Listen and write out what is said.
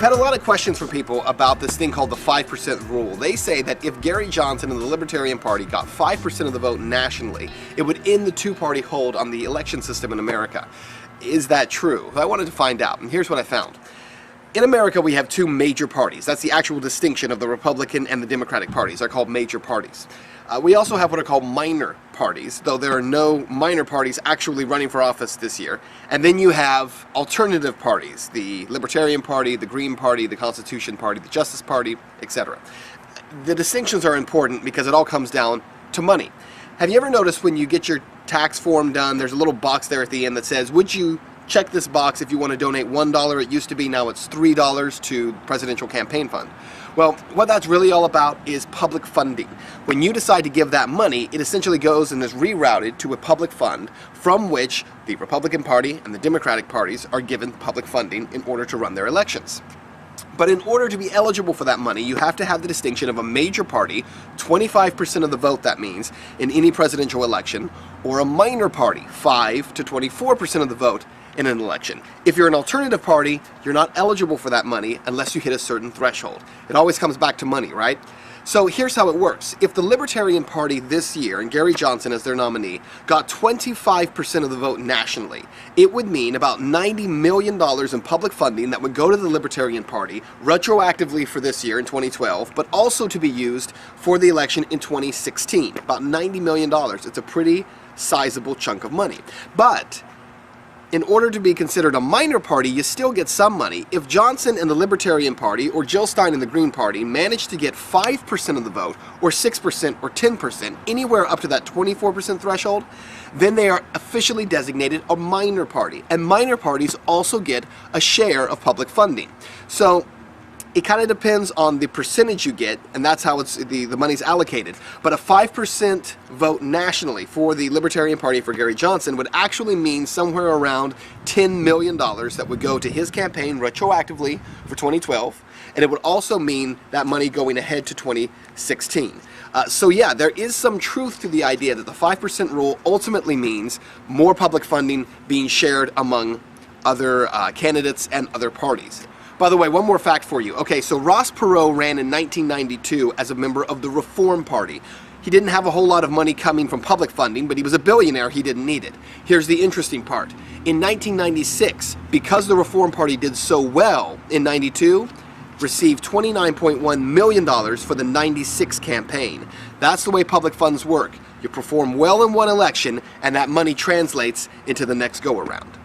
had a lot of questions from people about this thing called the 5% rule. They say that if Gary Johnson and the Libertarian Party got 5% of the vote nationally, it would end the two-party hold on the election system in America. Is that true? I wanted to find out, and here's what I found. In America, we have two major parties. That's the actual distinction of the Republican and the Democratic parties. They're called major parties. We also have what are called minor parties, though there are no minor parties actually running for office this year. And then you have alternative parties, the Libertarian Party, the Green Party, the Constitution Party, the Justice Party, etc. The distinctions are important because it all comes down to money. Have you ever noticed when you get your tax form done, there's a little box there at the end that says, would you check this box if you want to donate $1? It used to be, now it's $3 to Presidential Campaign Fund. Well, what that's really all about is public funding. When you decide to give that money, it essentially goes and is rerouted to a public fund from which the Republican Party and the Democratic parties are given public funding in order to run their elections. But in order to be eligible for that money, you have to have the distinction of a major party, 25% of the vote that means, in any presidential election, or a minor party, 5 to 24% of the vote in an election. If you're an alternative party, you're not eligible for that money unless you hit a certain threshold. It always comes back to money, right? So here's how it works. If the Libertarian Party this year, and Gary Johnson as their nominee, got 25% of the vote nationally, it would mean about $90 million in public funding that would go to the Libertarian Party retroactively for this year in 2012, but also to be used for the election in 2016. About $90 million. It's a pretty sizable chunk of money. But in order to be considered a minor party, you still get some money. If Johnson and the Libertarian Party, or Jill Stein and the Green Party, manage to get 5% of the vote, or 6%, or 10%, anywhere up to that 24% threshold, then they are officially designated a minor party. And minor parties also get a share of public funding. So it kind of depends on the percentage you get, and that's how the money's allocated. But a 5% vote nationally for the Libertarian Party for Gary Johnson would actually mean somewhere around $10 million that would go to his campaign retroactively for 2012, and it would also mean that money going ahead to 2016. So yeah, there is some truth to the idea that the 5% rule ultimately means more public funding being shared among other candidates and other parties. By the way, one more fact for you. Okay, so Ross Perot ran in 1992 as a member of the Reform Party. He didn't have a whole lot of money coming from public funding, but he was a billionaire, he didn't need it. Here's the interesting part. In 1996, because the Reform Party did so well in 92, received $29.1 million for the 96 campaign. That's the way public funds work. You perform well in one election, and that money translates into the next go-around.